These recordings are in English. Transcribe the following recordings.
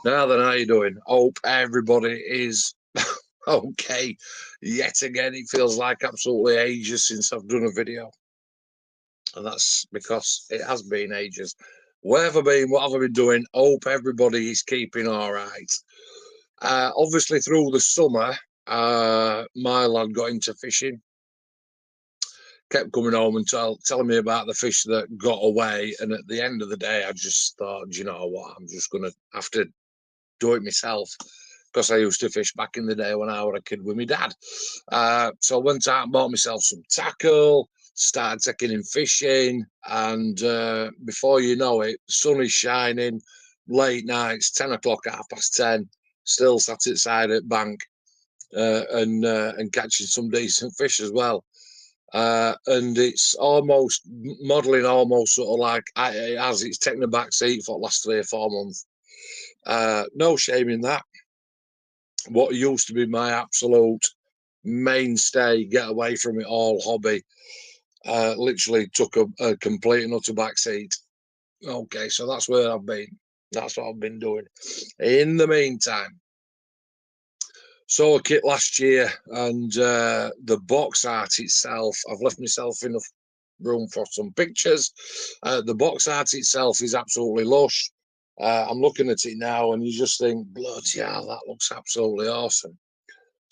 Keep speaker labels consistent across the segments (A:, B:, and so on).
A: Now then, how you doing? Hope everybody is okay. Yet again, it feels like absolutely ages since I've done a video. And that's because it has been ages. Where have I been? What have I been doing? Hope everybody is keeping all right. Obviously, through the summer, my lad got into fishing. Kept coming home and telling me about the fish that got away. And at the end of the day, I just thought, you know what? I'm just going to have to do it myself, because I used to fish back in the day when I was a kid with my dad. So I went out and bought myself some tackle, started taking in fishing, and before you know it, the sun is shining, late nights, 10 o'clock, 10:30, still sat outside at bank and catching some decent fish as well. And it's almost modelling, almost sort of like it has. It's taken a back seat for the last 3 or 4 months. No shame in that. What used to be my absolute mainstay, get away from it all hobby, literally took a complete and utter backseat. Okay, so that's where I've been. That's what I've been doing. In the meantime, saw a kit last year, and the box art itself, I've left myself enough room for some pictures. The box art itself is absolutely lush. I'm looking at it now, and you just think, bloody hell, that looks absolutely awesome.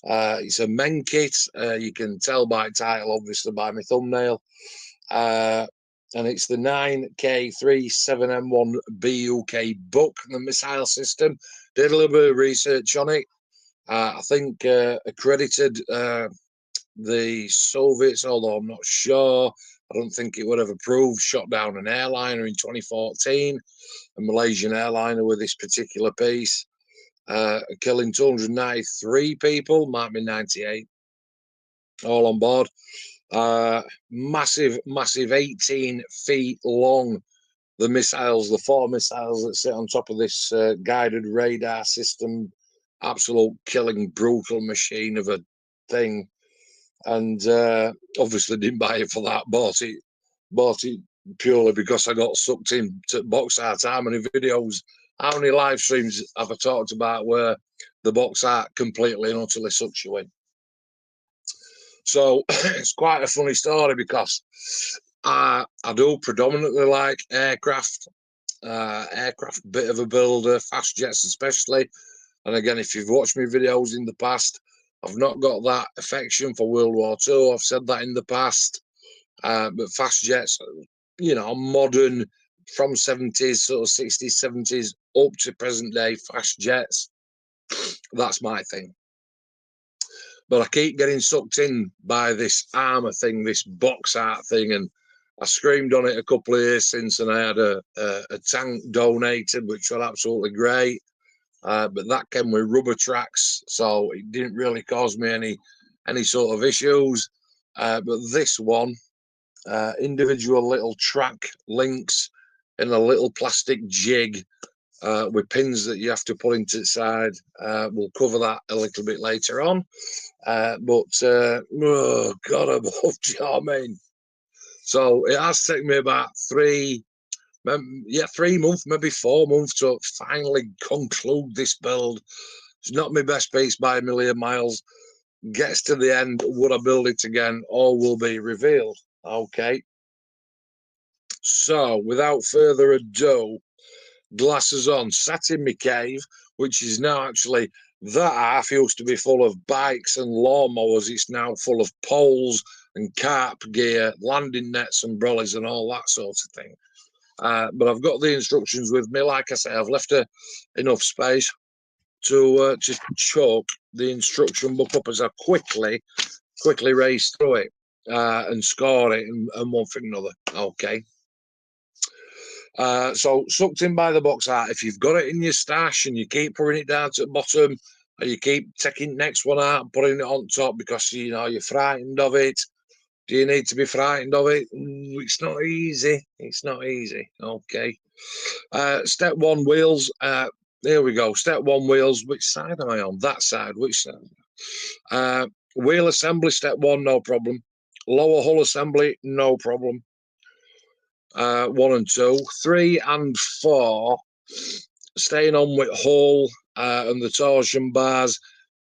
A: It's a Meng kit. You can tell by title, obviously, by my thumbnail. And it's the 9k37M1 BUK BUK, the missile system. Did a little bit of research on it. I think accredited the Soviets, although I'm not sure. I don't think it would have approved. Shot down an airliner in 2014, a Malaysian airliner with this particular piece. Killing 293 people, might be 98, all on board. Massive 18 feet long. The missiles, the 4 missiles that sit on top of this guided radar system, absolute killing, brutal machine of a thing. And obviously didn't buy it for that. Bought it purely because I got sucked into box art. How many videos, how many live streams have I talked about where the box art completely and utterly sucks you in? So it's quite a funny story, because I do predominantly like aircraft, bit of a builder, fast jets especially. And again, if you've watched my videos in the past, I've not got that affection for World War II. I've said that in the past. But fast jets, you know, modern, from 70s, sort of 60s, 70s, up to present day fast jets, that's my thing. But I keep getting sucked in by this armour thing, this box art thing, and I screamed on it a couple of years since, and I had a tank donated, which was absolutely great. But that came with rubber tracks, so it didn't really cause me any sort of issues. But this one, individual little track links in a little plastic jig with pins that you have to put into the side. We'll cover that a little bit later on. Oh God above, do you know what I mean? So it has taken me about 3 months, maybe 4 months to finally conclude this build. It's not my best piece by a million miles. Gets to the end, would I build it again? All will be revealed. Okay. So without further ado, glasses on, sat in my cave, which is now actually, that half used to be full of bikes and lawnmowers. It's now full of poles and carp gear, landing nets, umbrellas, and all that sort of thing. But I've got the instructions with me. Like I say, I've left enough space to chalk the instruction book up as I quickly race through it and score it and one thing or another. Okay. So sucked in by the box art. If you've got it in your stash and you keep putting it down to the bottom, or you keep taking the next one out and putting it on top because you know you're frightened of it. Do you need to be frightened of it? It's not easy. It's not easy. Okay. Step 1, wheels. Here we go. Step 1, wheels. Which side am I on? That side. Which side? Wheel assembly, step 1, no problem. Lower hull assembly, no problem. 1 and 2. 3 and 4. staying on with hull and the torsion bars,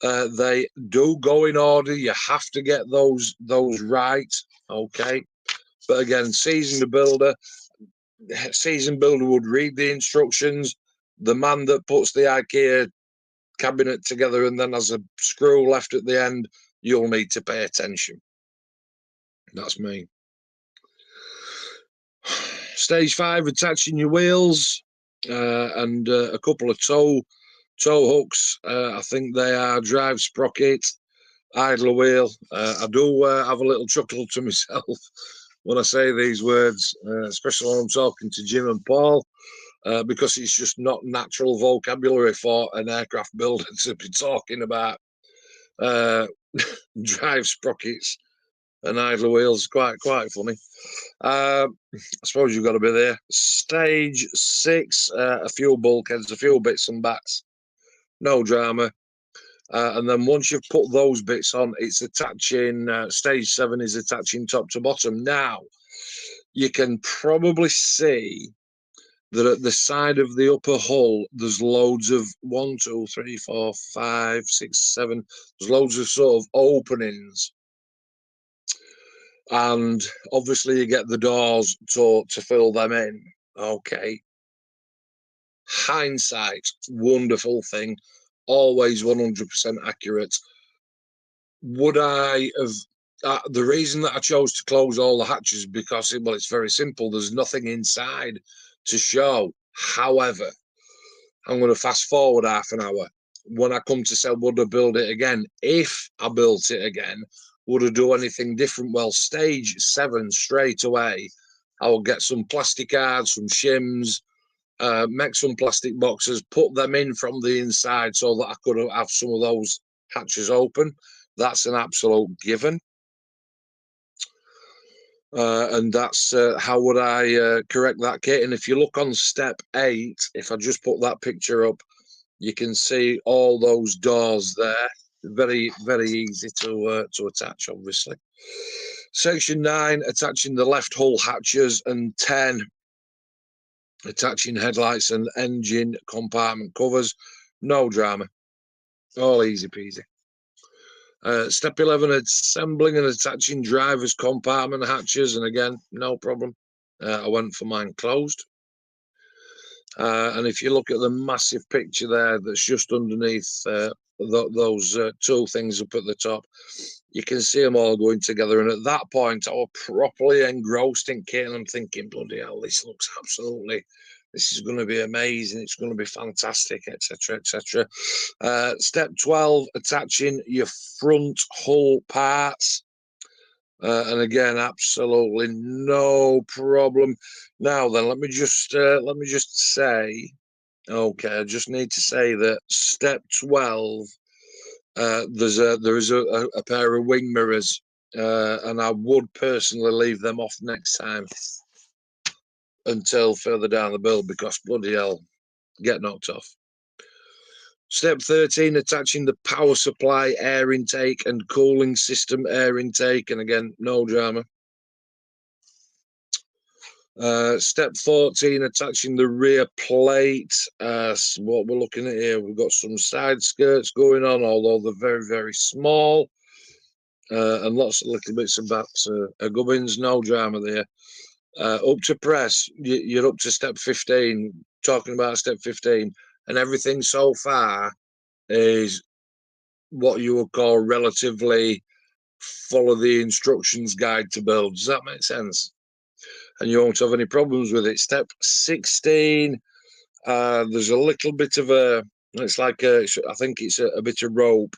A: they do go in order. You have to get those right, okay? But again, seasoned builder would read the instructions. The man that puts the IKEA cabinet together and then has a screw left at the end, you'll need to pay attention. That's me. Stage 5, attaching your wheels and a couple of tow hooks. I think they are drive sprocket, idler wheel. I do have a little chuckle to myself when I say these words, especially when I'm talking to Jim and Paul, because it's just not natural vocabulary for an aircraft builder to be talking about drive sprockets and idler wheels. Quite funny. I suppose you've got to be there. Stage 6, a few bulkheads, a few bits and bats, no drama. And then once you've put those bits on, it's attaching. Stage 7 is attaching top to bottom. Now, you can probably see that at the side of the upper hull, there's loads of 1, 2, 3, 4, 5, 6, 7. There's loads of sort of openings. And obviously you get the doors to fill them in. Okay. Hindsight, wonderful thing. Always 100% accurate. Would I have... the reason that I chose to close all the hatches because, well, it's very simple. There's nothing inside to show. However, I'm going to fast forward half an hour. When I come to say, would I build it again? If I built it again, would I do anything different? Well, stage 7 straight away, I will get some plastic cards from shims, make some plastic boxes, put them in from the inside so that I could have some of those hatches open. That's an absolute given. And that's how would I correct that, Kate? And if you look on step 8, if I just put that picture up, you can see all those doors there. Very easy to attach, obviously. Section 9, attaching the left hull hatches, and 10, attaching headlights and engine compartment covers. No drama, all easy peasy. Step 11, assembling and attaching driver's compartment hatches, and again, no problem. I went for mine closed. And if you look at the massive picture there that's just underneath those two things up at the top, you can see them all going together. And at that point, I was properly engrossed in kit, and I'm thinking, bloody hell, this looks absolutely... This is going to be amazing. It's going to be fantastic, etc., etc. Step 12, attaching your front hull parts. And again, absolutely no problem. Now then, let me just say, okay, I just need to say that step 12, there is a pair of wing mirrors, and I would personally leave them off next time until further down the build, because bloody hell, get knocked off. Step 13, attaching the power supply air intake and cooling system air intake, and again, no drama. Step 14, attaching the rear plate. What we're looking at here, we've got some side skirts going on, although they're very small, and lots of little bits of bats, gubbins, no drama there. Up to press, you're up to step 15, talking about step 15, and everything so far is what you would call relatively follow the instructions guide to build. Does that make sense? And you won't have any problems with it. Step 16, there's a little bit of a, it's like I think it's a bit of rope,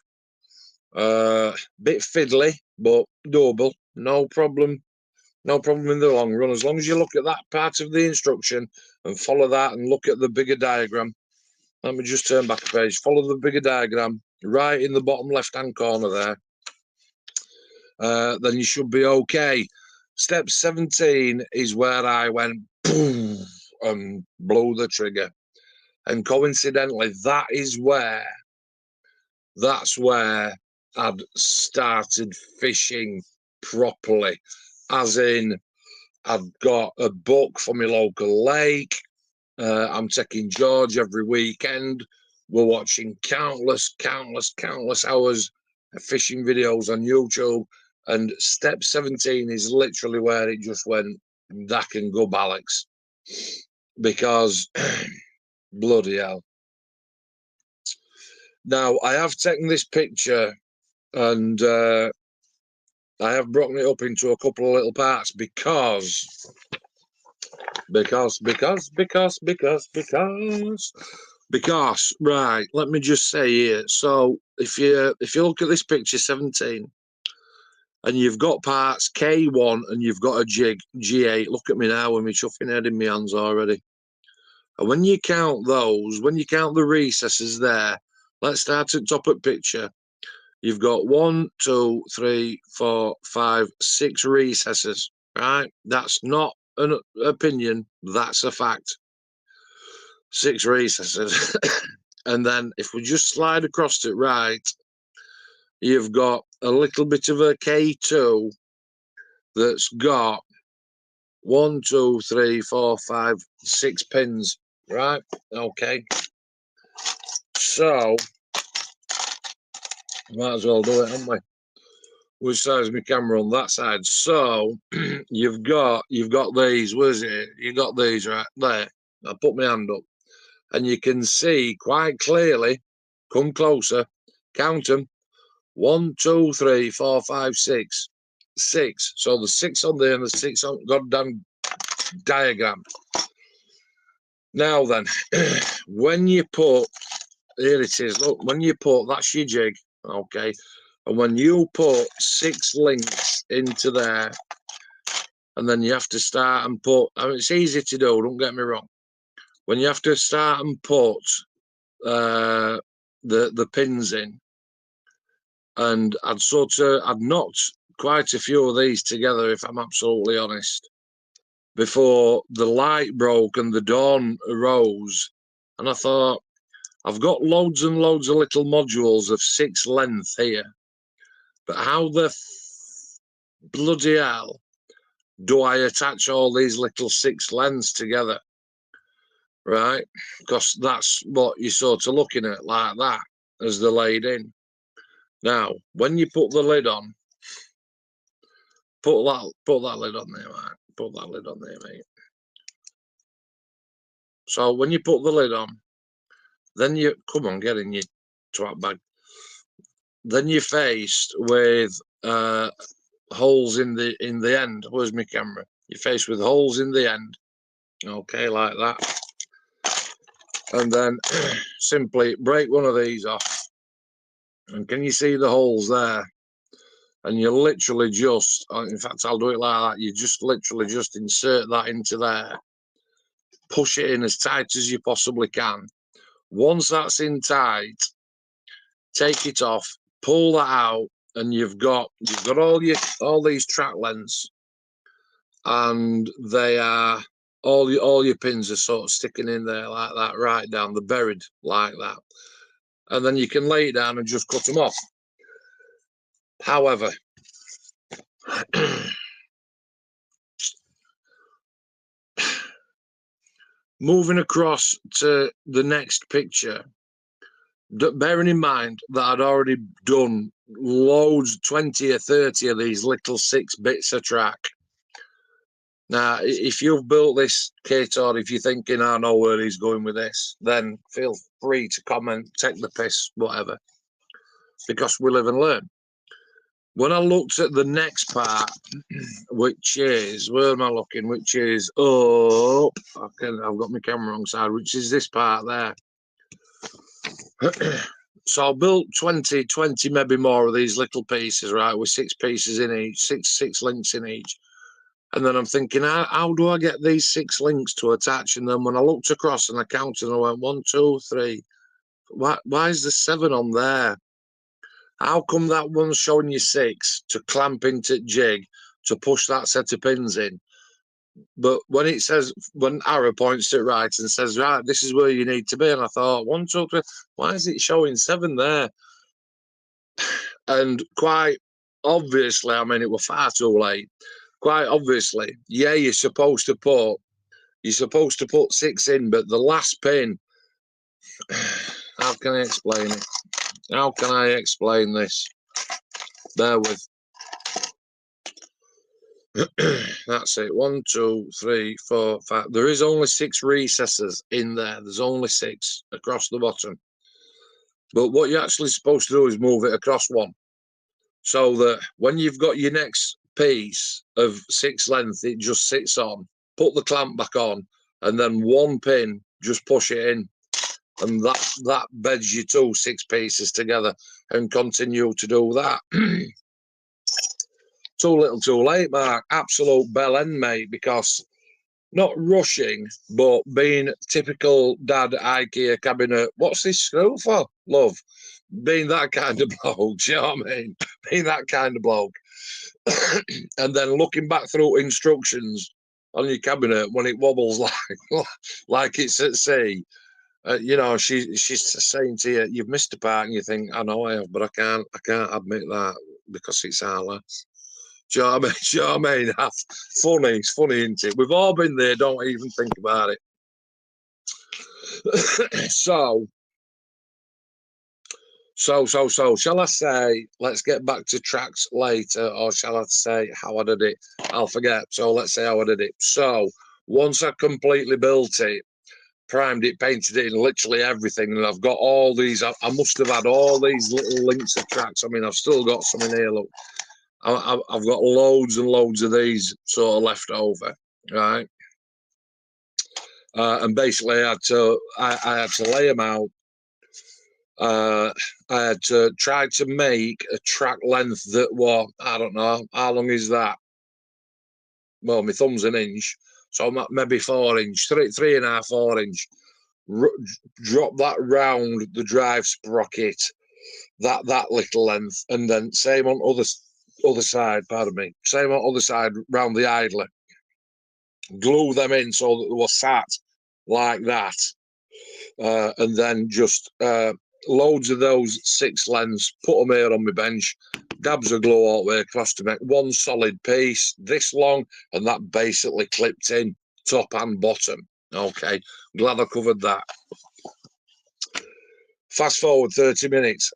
A: bit fiddly, but doable, no problem. No problem in the long run, as long as you look at that part of the instruction and follow that and look at the bigger diagram. Let me just turn back a page. Follow the bigger diagram right in the bottom left-hand corner there. Then you should be okay. Step 17 is where I went boom and blew the trigger. And coincidentally, that's where I'd started fishing properly. As in, I've got a BUK from my local lake. I'm taking George every weekend. We're watching countless hours of fishing videos on YouTube. And step 17 is literally where it just went, that can go Alex. Because bloody hell. Now, I have taken this picture and I have broken it up into a couple of little parts because, right, let me just say here. So if you look at this picture 17, and you've got parts K1 and you've got a jig G8. Look at me now with my chuffing head in my hands already. And when you count those, when you count the recesses there, let's start at top of picture. You've got 1, 2, 3, 4, 5, 6 recesses, right? That's not an opinion, that's a fact. 6 recesses. And then if we just slide across it right, you've got a little bit of a K2 that's got 1, 2, 3, 4, 5, 6 pins, right? Okay. So might as well do it, haven't we? Which side is my camera on that side? So you've got these. Where's it? You got these right there. I put my hand up, and you can see quite clearly. Come closer. Count them. 1, 2, 3, 4, 5, 6. 6. So the 6 on there and the 6 on goddamn diagram. Now then, when you put, here it is. Look, when you put, that's your jig, okay. And when you put 6 links into there, and then you have to start and put, I mean, it's easy to do, don't get me wrong. When you have to start and put the pins in, and I'd knocked quite a few of these together, if I'm absolutely honest, before the light broke and the dawn arose. And I thought, I've got loads and loads of little modules of 6 length here, but how the bloody hell do I attach all these little 6 lengths together, right? Because that's what you're sort of looking at, like that, as they're laid in. Now, when you put the lid on, put that lid on there, mate. Put that lid on there, mate. So when you put the lid on, then you, come on, get in your twat bag. Then you're faced with holes in the end. Where's my camera? You're faced with holes in the end. Okay, like that. And then simply break one of these off. And can you see the holes there? And you literally just, in fact, I'll do it like that. You just literally just insert that into there. Push it in as tight as you possibly can. Once that's in tight, take it off, pull that out, and you've got all these track lengths, and they are all your pins are sort of sticking in there like that, right down, they're buried like that, and then you can lay it down and just cut them off. However, moving across to the next picture, bearing in mind that I'd already done loads, 20 or 30 of these little 6 bits of track. Now, if you've built this kit, or if you're thinking, I know where he's going with this, then feel free to comment, take the piss, whatever, because we live and learn. When I looked at the next part, which is, where am I looking? Which is up. I've got my camera wrong side, which is this part there. So I built 20, maybe more of these little pieces, right, with 6 pieces in each, six links in each. And then I'm thinking, how do I get these 6 links to attach? And then when I looked across and I counted, I went 1, 2, 3. Why is there 7 on there? How come that one's showing you 6 to clamp into jig to push that set of pins in? But when it says, when arrow points it right and says, right, this is where you need to be, and I thought, 1, 2, 3, why is it showing 7 there? And quite obviously, I mean, it was far too late. Quite obviously, yeah, you're supposed to put You're supposed to put 6 in, but the last pin, how can I explain it? How can I explain this? Bear with. That's it. 1, 2, 3, 4, 5. There is only 6 recesses in there. There's only 6 across the bottom. But what you're actually supposed to do is move it across one, so that when you've got your next piece of 6 length, it just sits on. Put the clamp back on, and then one pin, just push it in, and that beds your 2 6 pieces together, and continue to do that. Too little, too late, Mark. Absolute bell end, mate, because not rushing, but being typical dad IKEA cabinet. What's this screw for, love? Being that kind of bloke, do you know what I mean? Being that kind of bloke. And then looking back through instructions on your cabinet when it wobbles like it's at sea. You know, she's saying to you, "You've missed a part," and you think, "I know I have, but I can't admit that because it's our lads." Do you know what I mean? Do you know what I mean? That's funny. It's funny, isn't it? We've all been there. Don't even think about it. So, shall I say, let's get back to tracks later, or shall I say how I did it? I'll forget. So let's say how I did it. So once I completely built it, primed it, painted it, and literally everything, and I've got all these, I must have had all these little links of tracks. I mean, I've still got some in here, look. I've got loads and loads of these sort of left over, right? And basically, I had to lay them out. I had to try to make a track length that was, I don't know, how long is that? Well, my thumb's an inch, so maybe 4 inch, 3.5, 4 inch. Drop that round the drive sprocket, that little length, and then same on other side, pardon me, same on other side round the idler. Glue them in so that they were sat like that, and then just loads of those 6 lengths, put them here on my bench, dabs of glue all the way across to make one solid piece this long, and that basically clipped in top and bottom. Okay, glad I covered that. Fast forward 30 minutes.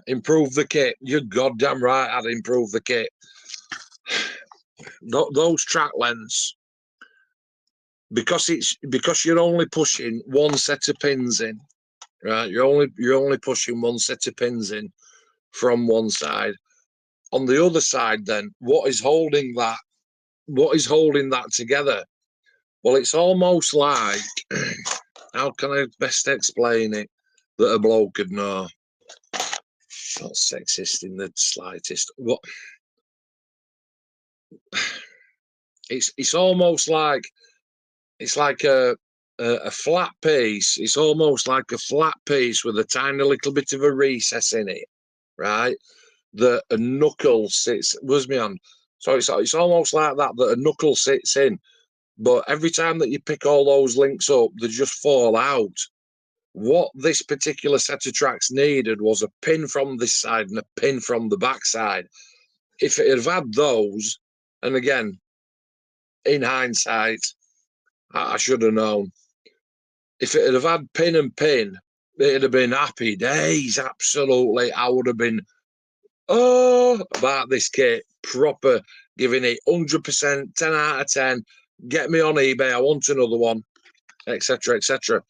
A: Improve the kit. You're goddamn right, I'd improve the kit. Those track lengths, because you're only pushing one set of pins in, right? You're only pushing one set of pins in from one side. On the other side, then, what is holding that together? Well, it's almost like, how can I best explain it that a bloke could know? Not sexist in the slightest. What? It's almost like, it's like a flat piece. It's almost like a flat piece with a tiny little bit of a recess in it, right? That a knuckle sits. Where's my hand? So it's almost like that a knuckle sits in. But every time that you pick all those links up, they just fall out. What this particular set of tracks needed was a pin from this side and a pin from the back side. If it had had those, and again, in hindsight, I should have known. If it had had pin and pin, it'd have been happy days. Absolutely. I would have been, about this kit, proper, giving it 100%, 10 out of 10. Get me on eBay. I want another one, etc., etc.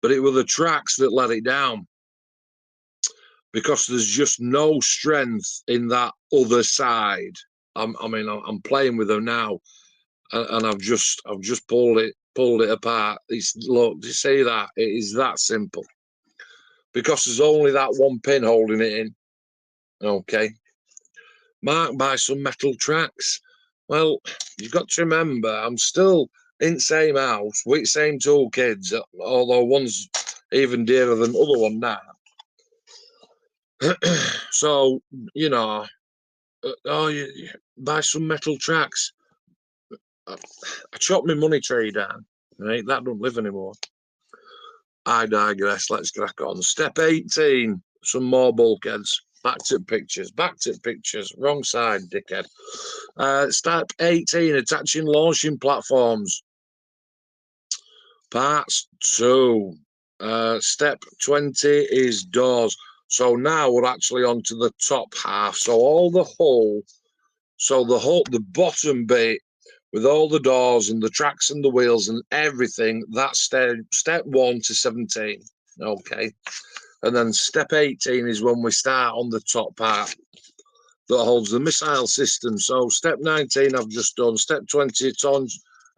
A: But it were the tracks that let it down, because there's just no strength in that other side. I'm playing with them now, and I've just pulled it apart. Look, do you see that? It is that simple, because there's only that one pin holding it in. Okay, marked by some metal tracks. Well, you've got to remember, I'm still in the same house with the same 2 kids, although one's even dearer than the other one now. So, you know, you buy some metal tracks. I chopped my money tree down, right? That don't live anymore. I digress. Let's crack on. Step 18, some more bulkheads. Back to pictures. Wrong side, dickhead. Step 18, attaching launching platforms. Parts 2. Step 20 is doors. So now we're actually onto the top half. So all the hull, the bottom bit with all the doors and the tracks and the wheels and everything, that's step 1 to 17. Okay. And then step 18 is when we start on the top part that holds the missile system. So step 19 I've just done. Step 20, it's on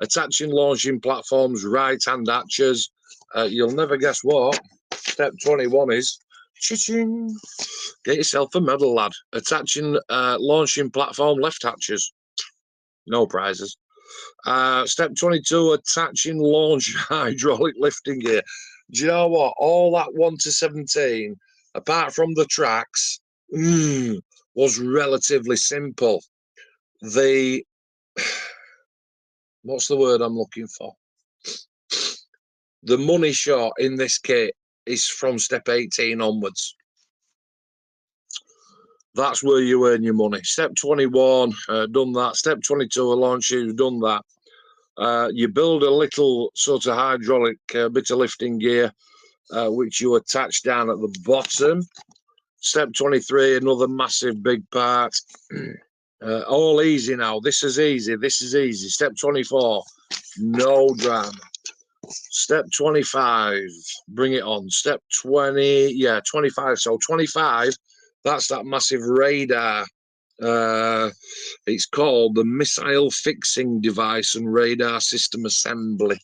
A: attaching launching platforms, right-hand hatches. You'll never guess what. Step 21 is, cha-ching, get yourself a medal, lad. Attaching launching platform left hatches. No prizes. Step 22, attaching launch hydraulic lifting gear. Do you know what? All that 1 to 17, apart from the tracks, was relatively simple. What's the word I'm looking for? The money shot in this kit is from step 18 onwards. That's where you earn your money. Step 21, done that. Step 22, a launch shoes, done that. You build a little sort of hydraulic bit of lifting gear, which you attach down at the bottom. Step 23, another massive big part. All easy now. This is easy. This is easy. Step 24, no drama. Step 25, bring it on. Step 20, yeah, 25. So 25, that's that massive radar. It's called the Missile Fixing Device and Radar System Assembly.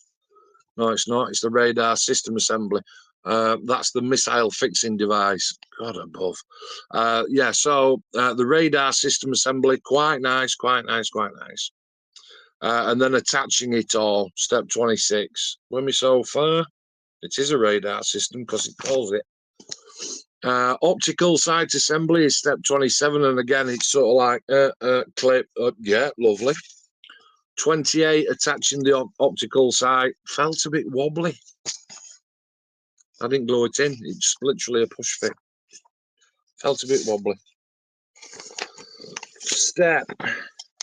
A: No, it's not. It's the Radar System Assembly. That's the Missile Fixing Device. God above. Yeah, so the Radar System Assembly, quite nice, quite nice, quite nice. And then attaching it all, step 26. With me so far, it is a radar system because it calls it. Optical sight assembly is step 27, and again, it's sort of like clip. Yeah, lovely. 28, attaching the optical sight. Felt a bit wobbly. I didn't glue it in. It's literally a push fit. Felt a bit wobbly. Step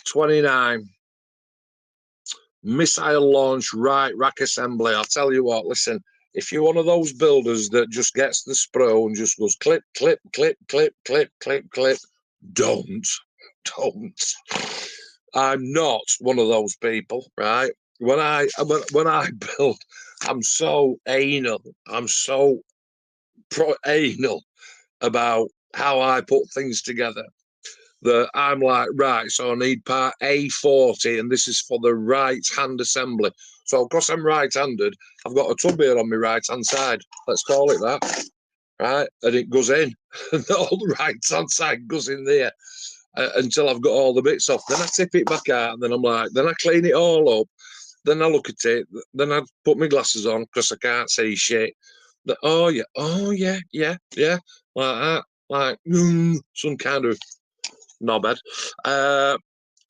A: 29. Missile launch right rack assembly. I'll tell you what, listen, if you're one of those builders that just gets the spro and just goes clip, clip, clip, clip, clip, clip, clip, don't. I'm not one of those people, right? When I build, I'm so anal. I'm so anal about how I put things together that I'm like, right, so I need part A40, and this is for the right-hand assembly. So, because I'm right-handed, I've got a tub here on my right-hand side. Let's call it that, right? And it goes in. And all the right-hand side goes in there until I've got all the bits off. Then I tip it back out, and then I'm like, then I clean it all up. Then I look at it. Then I put my glasses on because I can't see shit. Oh, yeah, like that. Like, some kind of knobhead.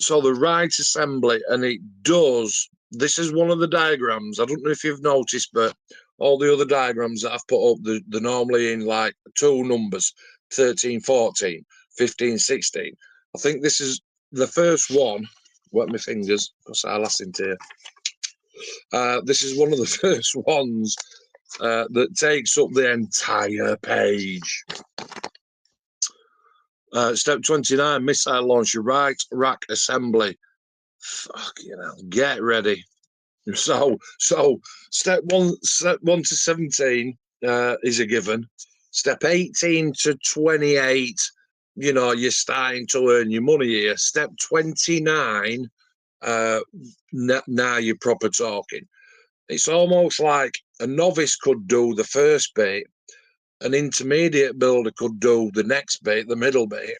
A: So the right assembly, and it does. This is one of the diagrams. I don't know if you've noticed, but all the other diagrams that I've put up, they're normally in like 2 numbers, 13, 14, 15, 16. I think this is the first one. Wet my fingers because I listened to you. This is one of the first ones that takes up the entire page. Step 29, missile launcher right rack assembly. Fucking hell, get ready. So step 1 to 17 is a given. Step 18 to 28, you know, you're starting to earn your money here. Step 29, now you're proper talking. It's almost like a novice could do the first bit, an intermediate builder could do the next bit, the middle bit,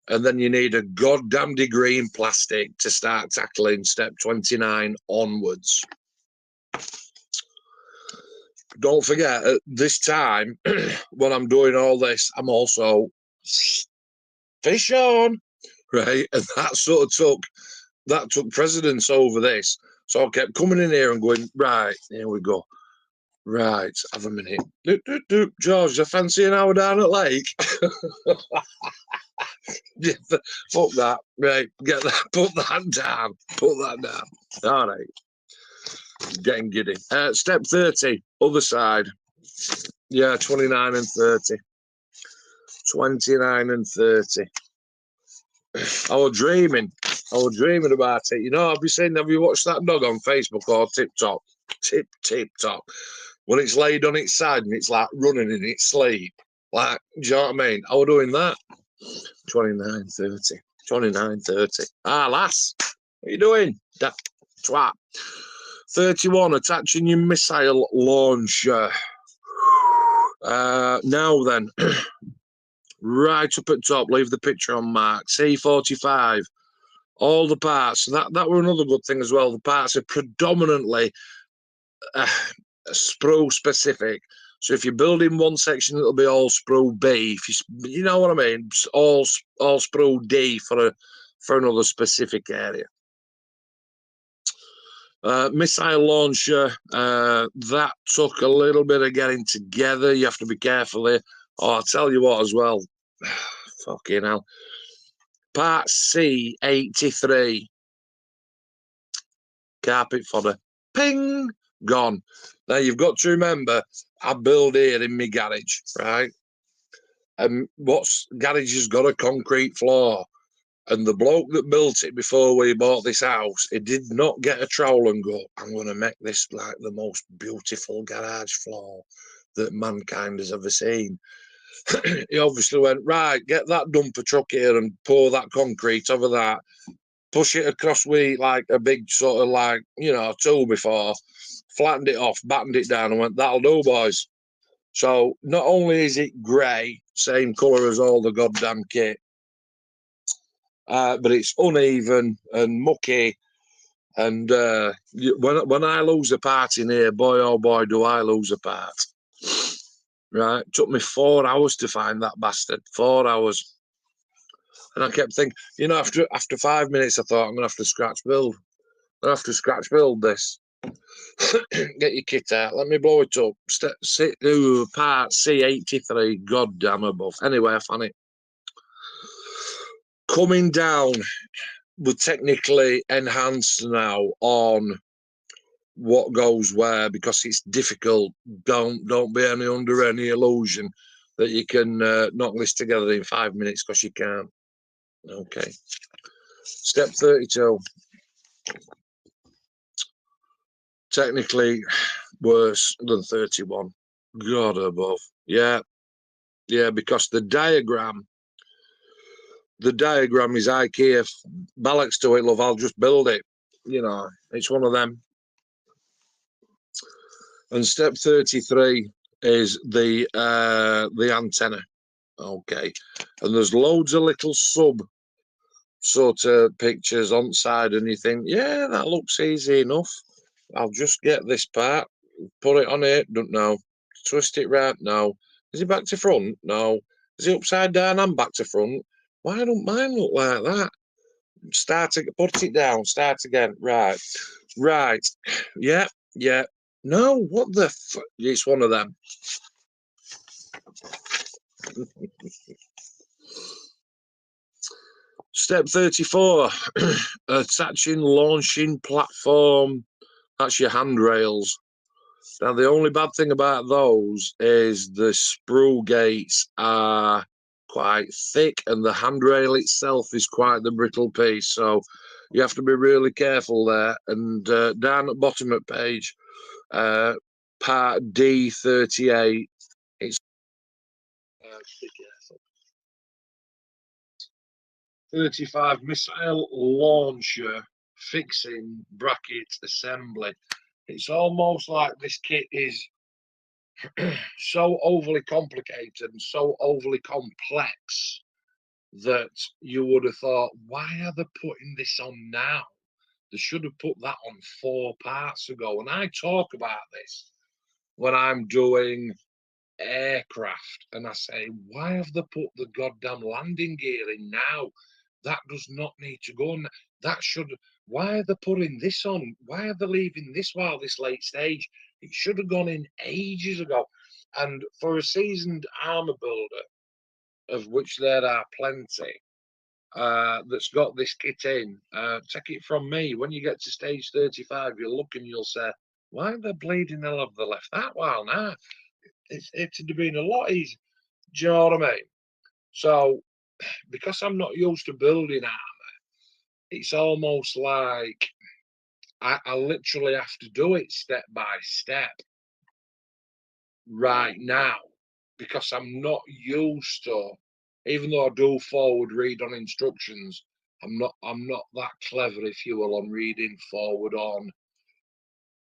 A: and then you need a goddamn degree in plastic to start tackling step 29 onwards. Don't forget, at this time, when I'm doing all this, I'm also fish on, right? And that took precedence over this. So I kept coming in here and going, right, here we go. Right, have a minute. George, I fancy an hour down at Lake. Yeah, fuck that. Right, get that. Put that down. Put that down. All right. Getting giddy. Step 30, other side. Yeah, 29 and 30. 29 and 30. I was dreaming about it. You know, have you watched that dog on Facebook or TikTok? TikTok. When it's laid on its side and it's like running in its sleep. Like, do you know what I mean? I was doing that. 29, 30. 29, 30. Ah, lass. What are you doing? That twat. 31, attaching your missile launcher. Now then, right up at top, leave the picture on mark. C45, all the parts. That were another good thing as well. The parts are predominantly sprue specific. So if you're building one section, it'll be all sprue B. If you know what I mean, all sprue D for another specific area. Missile launcher, that took a little bit of getting together. You have to be careful here. Oh, I'll tell you what as well. Fucking hell. Part C83. Carpet fodder. Ping! Gone. Now, you've got to remember, I build here in my garage, right? And garage has got a concrete floor. And the bloke that built it before we bought this house, he did not get a trowel and go, I'm going to make this like the most beautiful garage floor that mankind has ever seen. He obviously went, right, get that dumper truck here and pour that concrete over that, push it across with like a big sort of like, you know, tool before, flattened it off, battened it down and went, that'll do, boys. So not only is it grey, same colour as all the goddamn kit, but it's uneven and mucky. And when I lose a part in here, boy, oh boy, do I lose a part. Right? It took me 4 hours to find that bastard. 4 hours. And I kept thinking, you know, after 5 minutes, I thought, I'm going to have to scratch build. I'm going to have to scratch build this. Get your kit out. Let me blow it up. Part C83, goddamn above. Anyway, I found it. Coming down, we're technically enhanced now on what goes where because it's difficult. Don't be under any illusion that you can knock this together in 5 minutes because you can't. Okay. Step 32. Technically worse than 31. God above. Yeah, because the diagram is IKEA. Bollocks to it, love. I'll just build it. You know, it's one of them. And step 33 is the antenna. Okay, and there's loads of little sub sort of pictures on side, and you think, yeah, that looks easy enough. I'll just get this part, put it on it. Don't know. Twist it right. No. Is it back to front? No. Is it upside down and back to front? Why don't mine look like that? Put it down. Start again. Right. Yeah. No, what the fuck? It's one of them. Step 34. Attaching launching platform. That's your handrails. Now, the only bad thing about those is the sprue gates are quite thick and the handrail itself is quite the brittle piece. So you have to be really careful there. And down at bottom of page, part D38, it's be careful. 35 missile launcher fixing bracket assembly. It's almost like this kit is so overly complicated and so overly complex that you would have thought, why are they putting this on now? They should have put that on 4 parts ago. And I talk about this when I'm doing aircraft and I say, why have they put the goddamn landing gear in now? That does not need to go on. That should. Why are they putting this on? Why are they leaving this while this late stage? It should have gone in ages ago. And for a seasoned armour builder, of which there are plenty, that's got this kit in, take it from me. When you get to stage 35, you'll look and you'll say, Why the bleeding hell have they left that while now? It'd have been a lot easier. Do you know what I mean? So, because I'm not used to building armour, it's almost like I literally have to do it step by step right now because I'm not used to, even though I do forward read on instructions, I'm not that clever, if you will, on reading forward on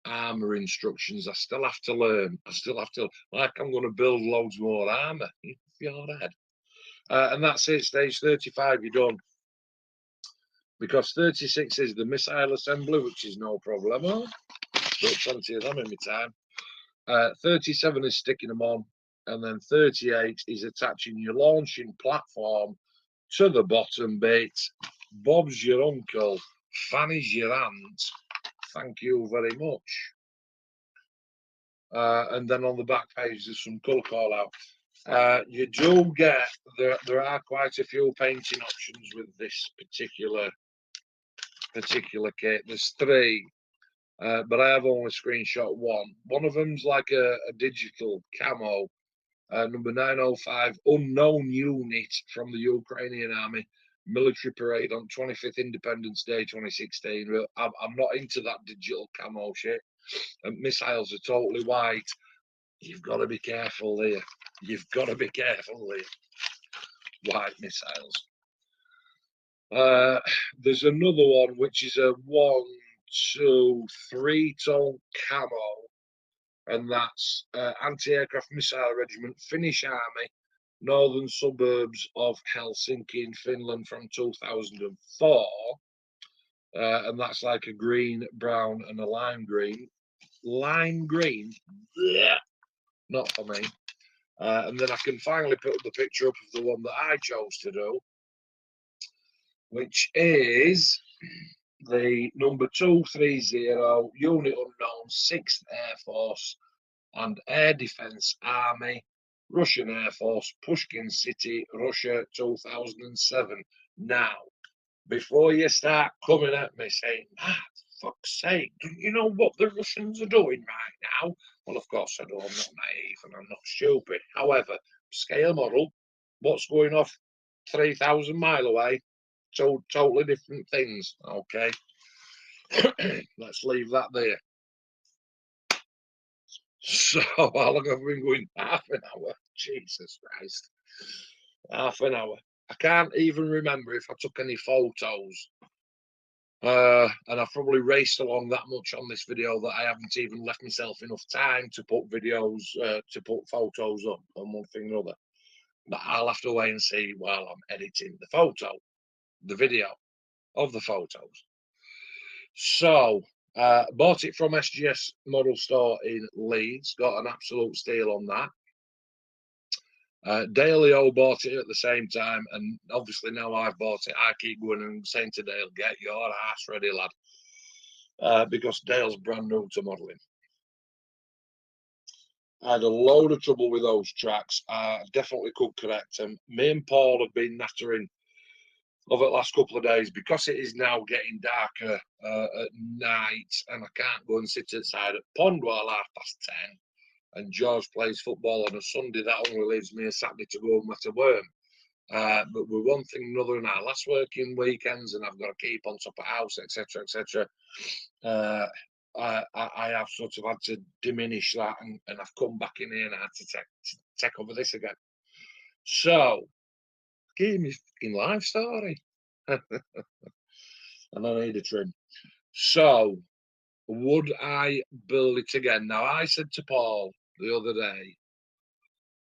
A: armour instructions. I still have to learn. I still have to, like, I'm going to build loads more armour. Your head. And that's it, stage 35, you're done. Because 36 is the missile assembly, which is no problemo. Got plenty of them in my time. 37 is sticking them on, and then 38 is attaching your launching platform to the bottom bit. Bob's your uncle, Fanny's your aunt. Thank you very much. And then on the back page, there's some colour call out. You do get, there are quite a few painting options with this particular kit. There's 3, but I have only screenshot one. One of them's like a digital camo, number 905, unknown unit from the Ukrainian Army, military parade on 25th Independence Day 2016. I'm not into that digital camo shit. And missiles are totally white. You've got to be careful there. You've got to be careful there. White missiles. There's another one which is a 1, 2, 3 tone camo, and that's anti-aircraft missile regiment, Finnish Army, northern suburbs of Helsinki in Finland from 2004. And that's like a green, brown, and a lime green. Lime green, yeah, not for me. And then I can finally put the picture up of the one that I chose to do, which is the number 230 Unit Unknown 6th Air Force and Air Defense Army, Russian Air Force, Pushkin City, Russia, 2007. Now, before you start coming at me saying, ah, fuck's sake, don't you know what the Russians are doing right now? Well, of course I do. I'm not naive and I'm not stupid. However, scale model, what's going off 3,000 mile away, two totally different things. Okay. Let's leave that there. So, how long have we been going? Half an hour. Jesus Christ. Half an hour. I can't even remember if I took any photos. And I've probably raced along that much on this video that I haven't even left myself enough time to put videos, to put photos up on one thing or other. But I'll have to wait and see while I'm editing the video of the photos. So, bought it from SGS Model Store in Leeds. Got an absolute steal on that. Dale bought it at the same time, and obviously now I've bought it, I keep going and saying to Dale, get your ass ready, lad, because Dale's brand new to modelling. I had a load of trouble with those tracks. I definitely could correct them. Me and Paul have been nattering over the last couple of days because it is now getting darker at night, and I can't go and sit inside at pond while 10:30. And George plays football on a Sunday. That only leaves me a Saturday to go and let a worm. But with one thing or another in our last working weekends, and I've got to keep on top of house, etc., etc. I have sort of had to diminish that, and I've come back in here and I had to take over this again. So, give me fucking life story. And I need a trim. So, would I build it again? Now, I said to Paul the other day,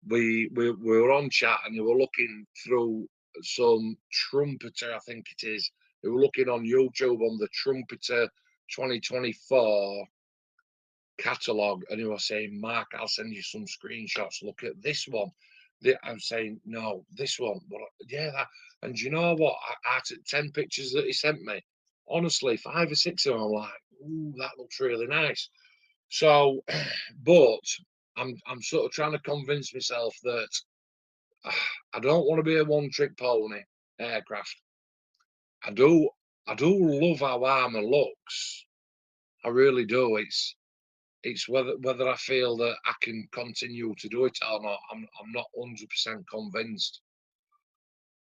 A: we were on chat and we were looking through some trumpeter, I think it is. We were looking on YouTube on the Trumpeter 2024 catalogue, and he was saying, Mark, I'll send you some screenshots. Look at this one. I'm saying, no, this one. Well, yeah, that. And you know what? I took 10 pictures that he sent me. Honestly, 5 or 6 of them, I'm like, ooh, that looks really nice. So, but I'm sort of trying to convince myself that I don't want to be a one-trick pony aircraft. I do love how armour looks. I really do. It's whether I feel that I can continue to do it or not. I'm not 100% convinced.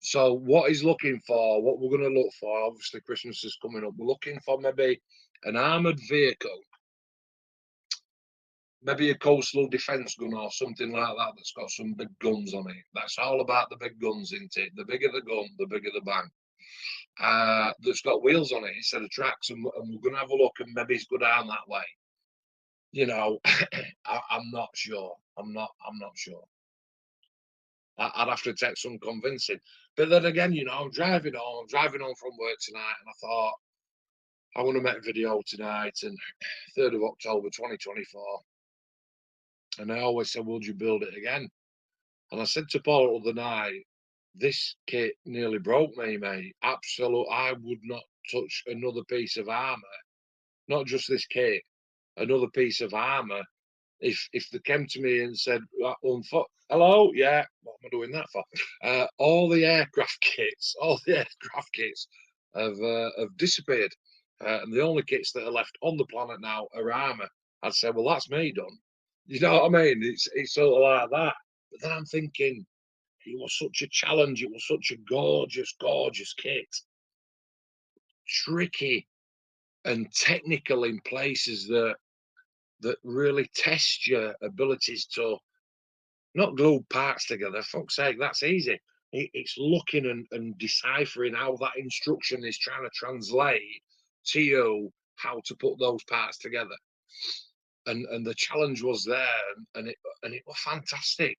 A: So what he's looking for, what we're going to look for, obviously Christmas is coming up. We're looking for maybe an armoured vehicle, maybe a coastal defence gun or something like that that's got some big guns on it. That's all about the big guns, isn't it? The bigger the gun, the bigger the bang. That's got wheels on it instead of tracks, and we're going to have a look and maybe it's go down that way. You know, I'm not sure. I'm not sure. I'd have to take some convincing. But then again, you know, I'm driving home from work tonight, and I thought, I want to make a video tonight, and 3rd of October 2024. And I always said, would you build it again? And I said to Paul the other night, this kit nearly broke me, mate. Absolute, I would not touch another piece of armour, not just this kit, another piece of armour. If they came to me and said, hello, yeah, what am I doing that for? All the aircraft kits have disappeared, and the only kits that are left on the planet now are armour. I'd say, well, that's me done. You know what I mean? It's sort of like that. But then I'm thinking, it was such a challenge. It was such a gorgeous, gorgeous kit, tricky and technical in places that really test your abilities to not glue parts together. Fuck's sake, that's easy. It's looking and deciphering how that instruction is trying to translate to you how to put those parts together. And the challenge was there, and it was fantastic.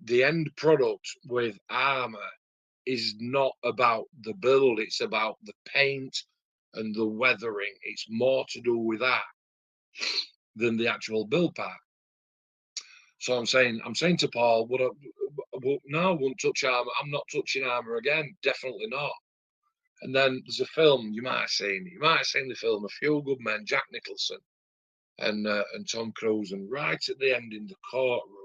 A: The end product with armour is not about the build, it's about the paint and the weathering. It's more to do with that than the actual build part. So I'm saying to Paul, no, I wouldn't touch armour. I'm not touching armour again. Definitely not. And then there's a film you might have seen. You might have seen the film A Few Good Men, Jack Nicholson and Tom Cruise. And right at the end in the courtroom,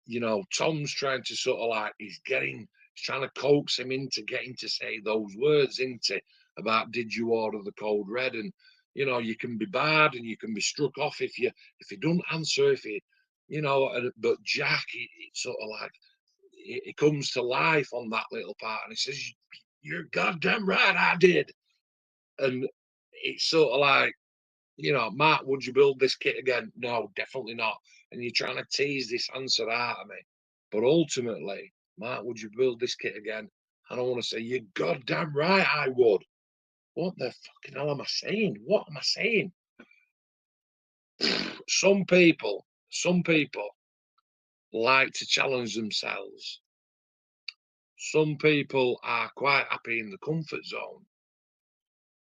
A: you know, Tom's trying to sort of like, he's trying to coax him into getting to say those words into about, did you order the code red? And you know, you can be barred and you can be struck off if you don't answer, you know. But Jack, it's sort of like he comes to life on that little part, and he says, "You're goddamn right, I did." And it's sort of like, you know, Mark, would you build this kit again? No, definitely not. And you're trying to tease this answer out of me. But ultimately, Mark, would you build this kit again? And I want to say, you're goddamn right, I would. What the fucking hell am I saying? What am I saying? Some people like to challenge themselves. Some people are quite happy in the comfort zone.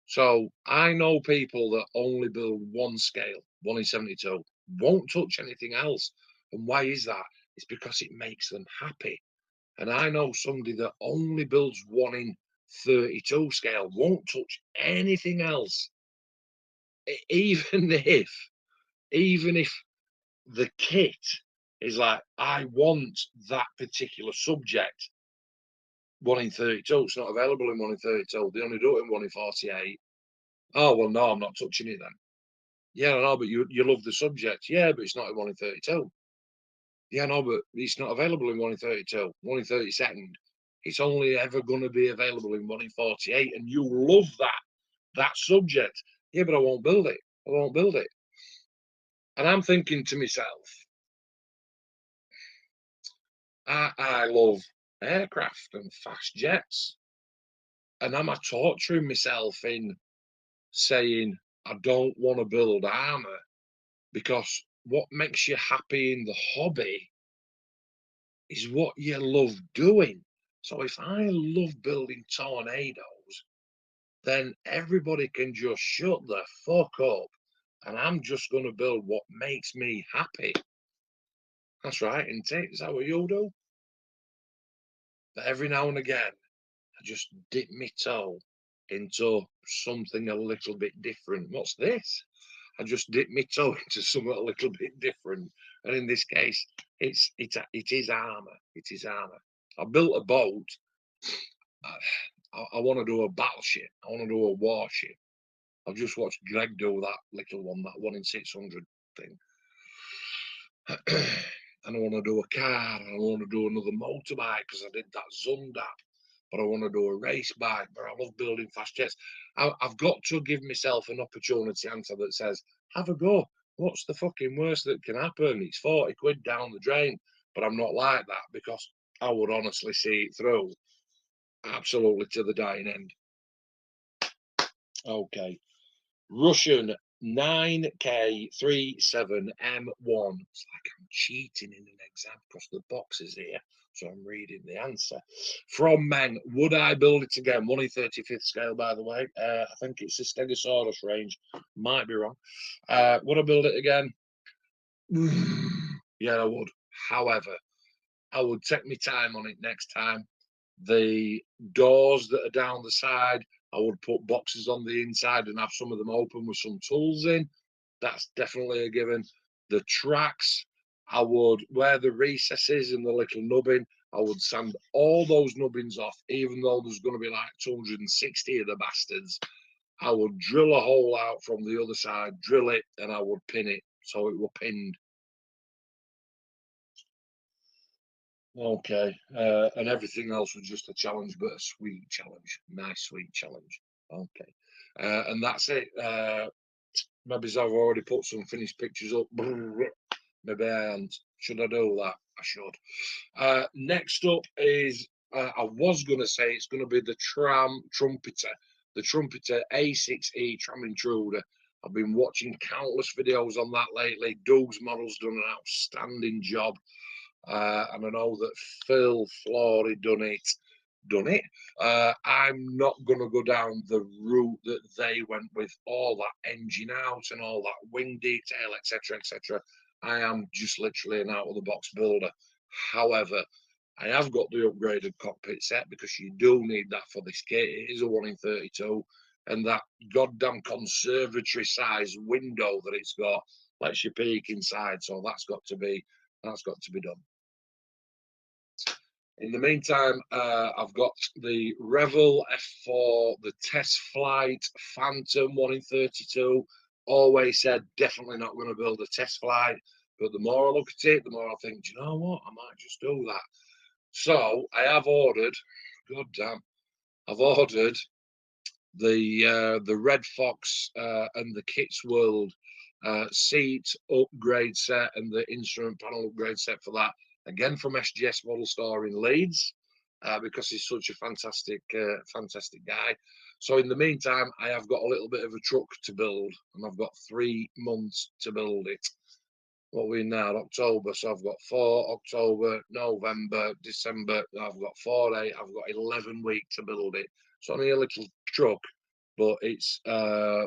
A: So I know people that only build one scale, 1 in 72, won't touch anything else. And why is that? It's because it makes them happy. And I know somebody that only builds 1 in 32 scale, won't touch anything else. Even if the kit is like, I want that particular subject, 1 in 32, it's not available in 1 in 32. They only do it in 1 in 48. Oh, well, no, I'm not touching it then. Yeah, I know, but you love the subject. Yeah, but it's not in 1 in 32. Yeah, no, but it's not available in 1 in 32, 1 in 32nd. It's only ever going to be available in 1 in 48, and you love that subject. Yeah, but I won't build it. I won't build it. And I'm thinking to myself, I love aircraft and fast jets. And am I torturing myself in saying I don't want to build armour? Because what makes you happy in the hobby is what you love doing. So if I love building tornadoes, then everybody can just shut the fuck up and I'm just going to build what makes me happy. That's right, isn't it? Is that what you do? But every now and again, I just dip my toe into something a little bit different. What's this? I just dip my toe into something a little bit different. And in this case, it is armour. It is armour. I built a boat. I want to do a battleship. I want to do a warship. I've just watched Greg do that little one, that 1 in 600 thing. And I want to do a car, and I want to do another motorbike because I did that Zundap. But I want to do a race bike, but I love building fast jets. I've got to give myself an opportunity answer that says, have a go. What's the fucking worst that can happen? It's 40 quid down the drain. But I'm not like that because I would honestly see it through absolutely to the dying end. Okay. Russian 9k37M1. It's like I'm cheating in an exam because the box is here, so I'm reading the answer. From Meng, would I build it again? 1 in 35th scale, by the way. I think it's a Stegosaurus range. Might be wrong. Would I build it again? Yeah, I would. However, I would take my time on it next time. The doors that are down the side, I would put boxes on the inside and have some of them open with some tools in. That's definitely a given. The tracks, I would, where the recesses and the little nubbin, I would sand all those nubbins off, even though there's going to be like 260 of the bastards. I would drill a hole out from the other side, drill it, and I would pin it so it were pinned. Okay, and everything else was just a challenge, but a sweet challenge, nice sweet challenge. Okay, and that's it. Maybe I've already put some finished pictures up. Maybe I haven't. Should I do that? I should. Next up is I was going to say it's going to be the trumpeter, the trumpeter A6E tram intruder. I've been watching countless videos on that lately. Doug's model's done an outstanding job. And I know that Phil Flory done it. I'm not going to go down the route that they went with, all that engine out and all that wing detail, etc., etc. I am just literally an out-of-the-box builder. However, I have got the upgraded cockpit set because you do need that for this kit. It is a 1 in 32, and that goddamn conservatory size window that it's got lets you peek inside. So that's got to be done. In the meantime, I've got the Revel F4, the test flight Phantom 1 in 32. Always said definitely not going to build a test flight, but the more I look at it, the more I think, do you know what? I might just do that. So I have ordered. God damn, I've ordered the Red Fox and the Kits World seat upgrade set and the instrument panel upgrade set for that. Again from SGS Model Store in Leeds, because he's such a fantastic guy. So in the meantime, I have got a little bit of a truck to build, and I've got 3 months to build it. What we're in now, October, so I've got 4 October, November, December. I've got 4 8. I've got 11 weeks to build it. It's only a little truck, but it's I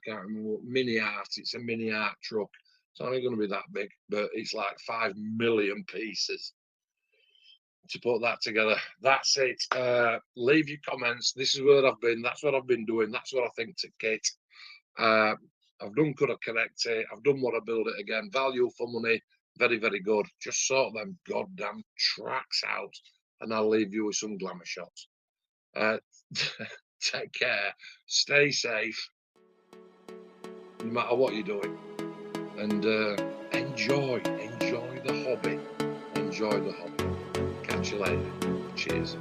A: can't remember what, mini art. It's a mini art truck. It's only going to be that big, but it's like 5 million pieces to put that together. That's it. Leave your comments. This is where I've been. That's what I've been doing. That's what I think to kit. I've done could I correct it. I've done what I build it again. Value for money. Very, very good. Just sort them goddamn tracks out, and I'll leave you with some glamour shots. Take care. Stay safe. No matter what you're doing. And enjoy the hobby. Enjoy the hobby. Catch you later. Cheers.